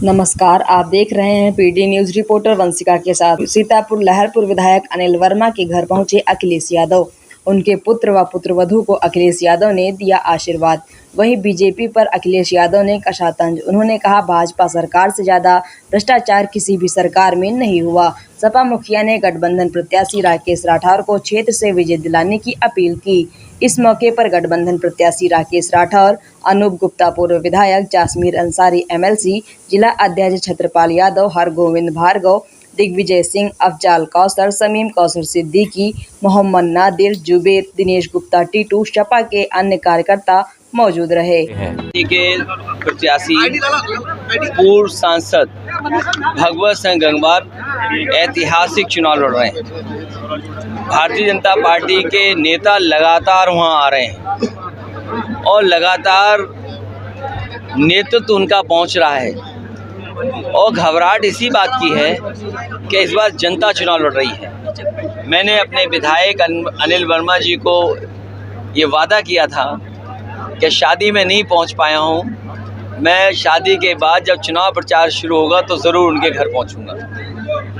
नमस्कार, आप देख रहे हैं पीडी न्यूज रिपोर्टर वंशिका के साथ। सीतापुर लहरपुर विधायक अनिल वर्मा के घर पहुंचे अखिलेश यादव। उनके पुत्र व पुत्रवधू को अखिलेश यादव ने दिया आशीर्वाद। वहीं बीजेपी पर अखिलेश यादव ने कसा तंज। उन्होंने कहा, भाजपा सरकार से ज्यादा भ्रष्टाचार किसी भी सरकार में नहीं हुआ। सपा मुखिया ने गठबंधन प्रत्याशी राकेश राठौर को क्षेत्र से विजय दिलाने की अपील की। इस मौके पर गठबंधन प्रत्याशी राकेश राठौर, अनूप गुप्ता पूर्व विधायक, जासमीर अंसारी MLC, जिला अध्यक्ष छत्रपाल यादव, हरगोविंद भार्गव, दिग्विजय सिंह, अफजाल कौसर, समीम कौसर सिद्दीकी, मोहम्मद नादिर, जुबेर, दिनेश गुप्ता टीटू, सपा के अन्य कार्यकर्ता मौजूद रहे। के प्रत्याशी पूर्व सांसद भगवत सिंह गंगवार ऐतिहासिक चुनाव लड़ रहे हैं। भारतीय जनता पार्टी के नेता लगातार वहां आ रहे हैं और लगातार नेतृत्व उनका पहुंच रहा है और घबराहट इसी बात की है कि इस बार जनता चुनाव लड़ रही है। मैंने अपने विधायक अनिल वर्मा जी को ये वादा किया था कि शादी में नहीं पहुंच पाया हूं, मैं शादी के बाद जब चुनाव प्रचार शुरू होगा तो ज़रूर उनके घर पहुंचूंगा।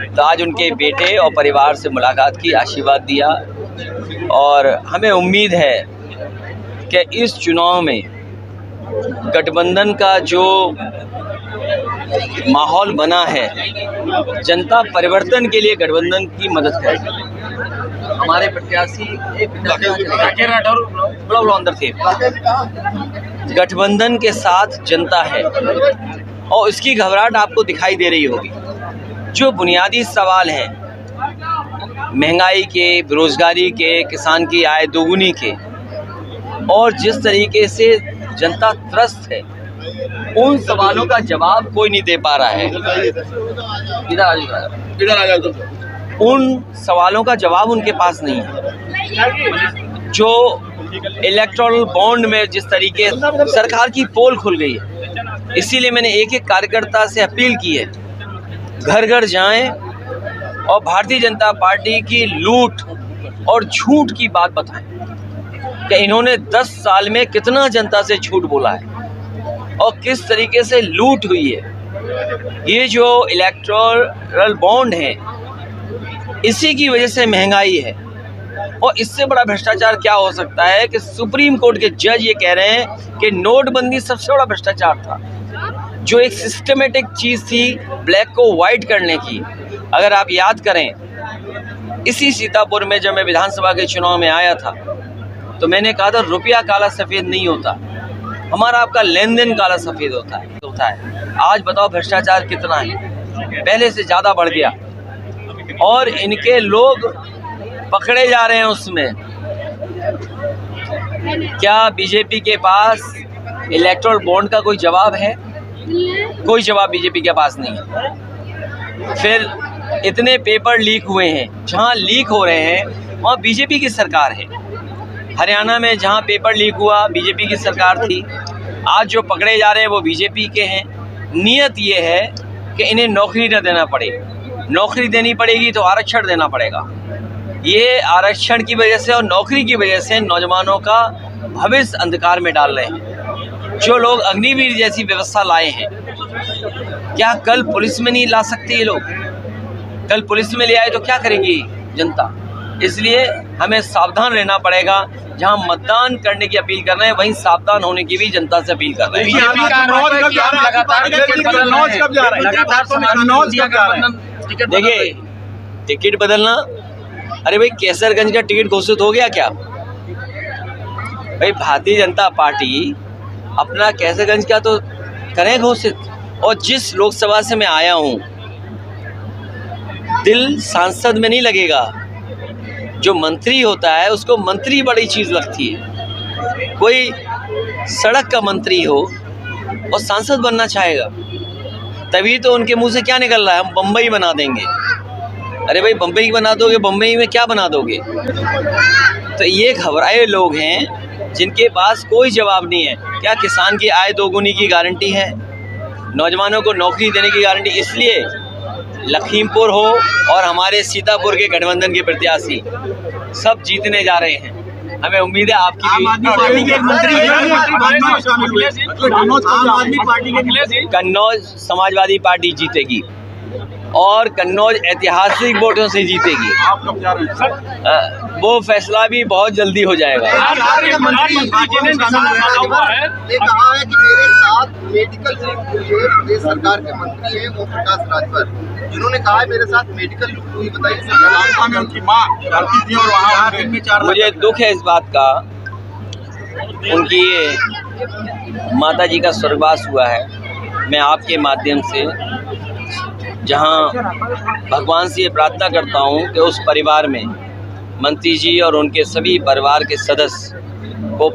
तो आज उनके बेटे और परिवार से मुलाकात की, आशीर्वाद दिया और हमें उम्मीद है कि इस चुनाव में गठबंधन का जो माहौल बना है, जनता परिवर्तन के लिए गठबंधन की मदद करेगी। हमारे प्रत्याशी अंदर थे, गठबंधन के साथ जनता है और इसकी घबराहट आपको दिखाई दे रही होगी। जो बुनियादी सवाल हैं महंगाई के, बेरोजगारी के, किसान की आय दोगुनी के और जिस तरीके से जनता त्रस्त है, उन सवालों का जवाब कोई नहीं दे पा रहा है। उन सवालों का जवाब उनके पास नहीं है। जो इलेक्टोरल बॉन्ड में जिस तरीके सरकार की पोल खुल गई है, इसीलिए मैंने एक एक कार्यकर्ता से अपील की है, घर घर जाएं और भारतीय जनता पार्टी की लूट और झूठ की बात बताएं कि इन्होंने 10 साल में कितना जनता से झूठ बोला है और किस तरीके से लूट हुई है। ये जो इलेक्टोरल बॉन्ड है, इसी की वजह से महंगाई है और इससे बड़ा भ्रष्टाचार क्या हो सकता है कि सुप्रीम कोर्ट के जज ये कह रहे हैं कि नोटबंदी सबसे बड़ा भ्रष्टाचार था, जो एक सिस्टमेटिक चीज़ थी ब्लैक को वाइट करने की। अगर आप याद करें, इसी सीतापुर में जब मैं विधानसभा के चुनाव में आया था तो मैंने कहा था रुपया काला सफ़ेद नहीं होता, हमारा आपका लेन देन काला सफ़ेद होता है। आज बताओ भ्रष्टाचार कितना है, पहले से ज़्यादा बढ़ गया और इनके लोग पकड़े जा रहे हैं उसमें। क्या बीजेपी के पास इलेक्टोरल बॉन्ड का कोई जवाब है? कोई जवाब बीजेपी के पास नहीं है। फिर इतने पेपर लीक हुए हैं, जहां लीक हो रहे हैं वहां बीजेपी की सरकार है। हरियाणा में जहां पेपर लीक हुआ बीजेपी की सरकार थी, आज जो पकड़े जा रहे हैं वो बीजेपी के हैं। नियत ये है कि इन्हें नौकरी न देना पड़े, नौकरी देनी पड़ेगी तो आरक्षण देना पड़ेगा। ये आरक्षण की वजह से और नौकरी की वजह से नौजवानों का भविष्य अंधकार में डाल रहे हैं। जो लोग अग्निवीर जैसी व्यवस्था लाए हैं, क्या कल पुलिस में नहीं ला सकते ये लोग? कल पुलिस में ले आए तो क्या करेगी जनता? इसलिए हमें सावधान रहना पड़ेगा। जहां मतदान करने की अपील कर रहे हैं, वहीं सावधान होने की भी जनता से अपील कर रहे हैं। देखिए, टिकट बदलना, अरे भाई कैसरगंज का टिकट घोषित हो गया क्या? भाई भारतीय जनता पार्टी अपना कैसरगंज का तो करें घोषित। और जिस लोकसभा से मैं आया हूँ, दिल सांसद में नहीं लगेगा। जो मंत्री होता है उसको मंत्री बड़ी चीज़ लगती है। कोई सड़क का मंत्री हो और सांसद बनना चाहेगा, तभी तो उनके मुंह से क्या निकल रहा है, हम बम्बई बना देंगे। अरे भाई बम्बई बना दोगे, बम्बई में क्या बना दोगे? तो ये घबराए लोग हैं जिनके पास कोई जवाब नहीं है। क्या किसान की आय दोगुनी की गारंटी है? नौजवानों को नौकरी देने की गारंटी? इसलिए लखीमपुर हो और हमारे सीतापुर के गठबंधन के प्रत्याशी सब जीतने जा रहे हैं। हमें उम्मीद है आपकी आम आदमी पार्टी के एक मंत्री कन्नौज समाजवादी पार्टी जीतेगी और कन्नौज ऐतिहासिक वोटों से जीतेगी। आप कब जा रहे हैं सर? वो फैसला भी बहुत जल्दी हो जाएगा। ने कहा है कि मेरे साथ मेडिकल लिंक हुई है, प्रदेश सरकार के मंत्री हैं ओम प्रकाश राजभर, जिन्होंने कहा है मेरे साथ मेडिकल लिंक हुई। बताइए सर, में उनकी माँ भर्ती थी और वहाँ मुझे दुख है इस बात का, उनकी माता जी का स्वर्गवास हुआ है। मैं आपके माध्यम से जहां भगवान से ये प्रार्थना करता हूं कि उस परिवार में मंत्री जी और उनके सभी परिवार के सदस्य को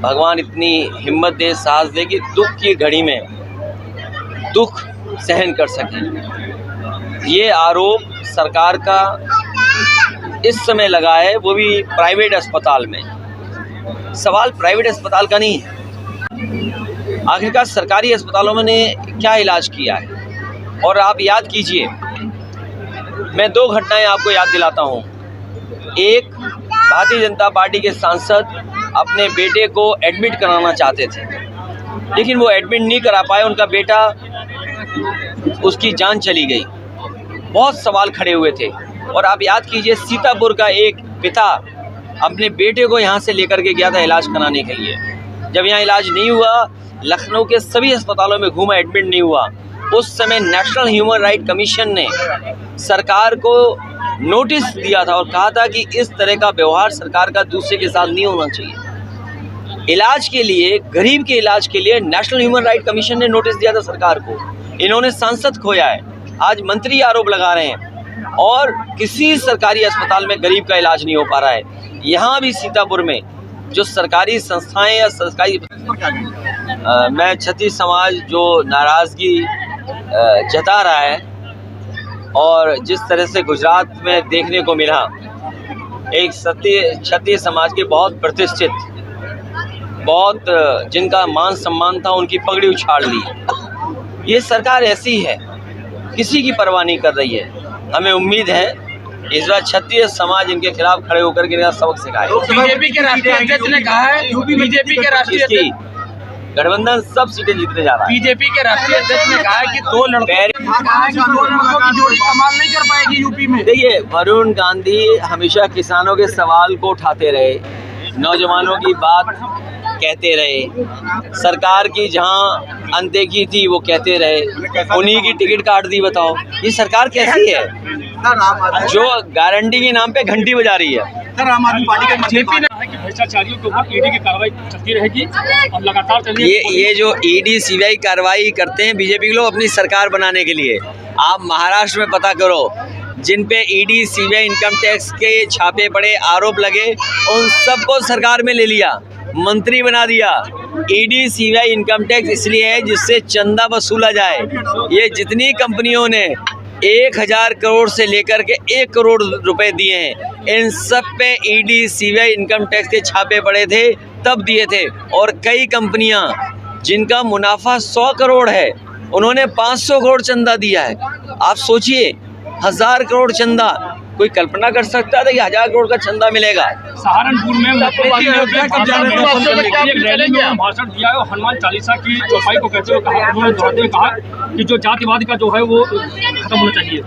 भगवान इतनी हिम्मत दे, साहस दे कि दुख की घड़ी में दुख सहन कर सकें। ये आरोप सरकार का इस समय लगा है, वो भी प्राइवेट अस्पताल में। सवाल प्राइवेट अस्पताल का नहीं है, आखिरकार सरकारी अस्पतालों में ने क्या इलाज किया है। और आप याद कीजिए, मैं दो घटनाएं आपको याद दिलाता हूं। एक, भारतीय जनता पार्टी के सांसद अपने बेटे को एडमिट कराना चाहते थे, लेकिन वो एडमिट नहीं करा पाए, उनका बेटा, उसकी जान चली गई। बहुत सवाल खड़े हुए थे। और आप याद कीजिए, सीतापुर का एक पिता अपने बेटे को यहाँ से लेकर के गया था इलाज कराने के लिए। जब यहाँ इलाज नहीं हुआ, लखनऊ के सभी अस्पतालों में घूमा, एडमिट नहीं हुआ। उस समय नेशनल ह्यूमन राइट कमीशन ने सरकार को नोटिस दिया था और कहा था कि इस तरह का व्यवहार सरकार का दूसरे के साथ नहीं होना चाहिए। इलाज के लिए, गरीब के इलाज के लिए नेशनल ह्यूमन राइट कमीशन ने नोटिस दिया था सरकार को। इन्होंने सांसद खोया है, आज मंत्री आरोप लगा रहे हैं और किसी सरकारी अस्पताल में गरीब का इलाज नहीं हो पा रहा है। यहाँ भी सीतापुर में जो सरकारी संस्थाएं या सरकारी मैं क्षत्रिय समाज जो नाराज़गी जता रहा है और जिस तरह से गुजरात में देखने को मिला, एक क्षत्रिय समाज के बहुत प्रतिष्ठित, बहुत जिनका मान सम्मान था, उनकी पगड़ी उछाल ली। ये सरकार ऐसी है, किसी की परवाह नहीं कर रही है। हमें उम्मीद है इस बार क्षत्रिय समाज इनके खिलाफ खड़े होकर के इनका सबक सिखाए। बीजेपी के राष्ट्रीय अध्यक्ष ने कहा है, बीजेपी के राष्ट्रीय अध्यक्ष, गठबंधन सब सीटें जीतने जा रहा है। बीजेपी के राष्ट्रीय अध्यक्ष ने कहा है कि दो लड़कों की जोड़ी कमाल नहीं कर पाएगी यूपी में। देखिए, वरुण गांधी हमेशा किसानों के सवाल को उठाते रहे, नौजवानों की बात कहते रहे, सरकार की जहां अनदेखी थी वो कहते रहे, उन्हीं की टिकट काट दी। बताओ ये सरकार कैसी है जो गारंटी के नाम पे घंटी बजा रही है। सर, आम आदमी पार्टी का बीजेपी ने कहा कि भ्रष्टाचारियों के ऊपर ईडी की कार्रवाई चलती रहेगी और लगातार चलेगी। ये जो ईडी सीबीआई कार्रवाई करते हैं बीजेपी के लोग अपनी सरकार बनाने के लिए। आप महाराष्ट्र में पता करो, जिन पे ईडी सीबीआई इनकम टैक्स के छापे पड़े, आरोप लगे, उन सबको सरकार में ले लिया, मंत्री बना दिया। ईडी सीबीआई इनकम टैक्स इसलिए है जिससे चंदा वसूला जाए। ये जितनी कंपनियों ने 1000 करोड़ से लेकर के 1 करोड़ रुपए दिए हैं, इन सब पे ईडी सीबीआई इनकम टैक्स के छापे पड़े थे, तब दिए थे। और कई कंपनियां जिनका मुनाफा 100 करोड़ है, उन्होंने 500 करोड़ चंदा दिया है। आप सोचिए, 1000 करोड़ चंदा, कोई कल्पना कर सकता था कि 1000 करोड़ का चंदा मिलेगा। सहारनपुर में रैली में भाषण दिया है और हनुमान चालीसा की चौपाई को कहते हुए कहा, उन्होंने दोहराते हुए कहा कि जो जातिवाद का जो है वो खत्म होना चाहिए।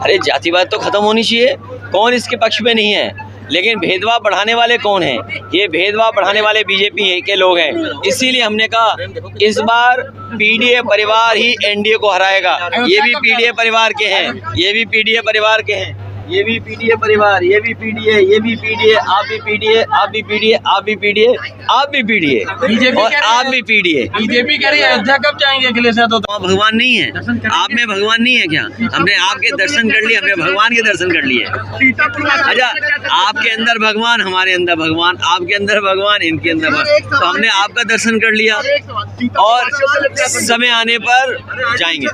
अरे जातिवाद तो खत्म होनी चाहिए, कौन इसके पक्ष में नहीं है, लेकिन भेदभाव बढ़ाने वाले कौन हैं? ये भेदभाव बढ़ाने वाले बीजेपी के लोग हैं। इसीलिए हमने कहा इस बार पीडीए परिवार ही एनडीए को हराएगा। ये भी पीडीए परिवार के हैं, ये भी पीडीए परिवार के हैं, ये भी पीडीए परिवार, ये भी पीडीए, ये भी पीडीए, आप भी पीडीए, आप भी पीडीए, आप भी पीडीए, आप भी पीडीए और आप भी पीडीए। बीजेपी कह रही है अयोध्या कब जाएंगे अखिलेश यादव? तो भगवान नहीं है, आप में भगवान नहीं है क्या? हमने आपके दर्शन कर लिए, हमने भगवान के दर्शन कर लिए। अच्छा, आपके अंदर भगवान, हमारे अंदर भगवान, आपके अंदर भगवान, इनके अंदर भगवान, तो हमने आपका दर्शन कर लिया और समय आने पर जाएंगे।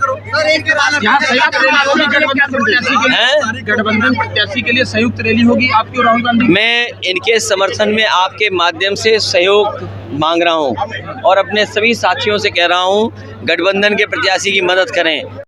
गठबंधन प्रत्याशी के लिए संयुक्त रैली होगी आपकी और राहुल गांधी? मैं इनके समर्थन में आपके माध्यम से सहयोग मांग रहा हूं और अपने सभी साथियों से कह रहा हूं, गठबंधन के प्रत्याशी की मदद करें।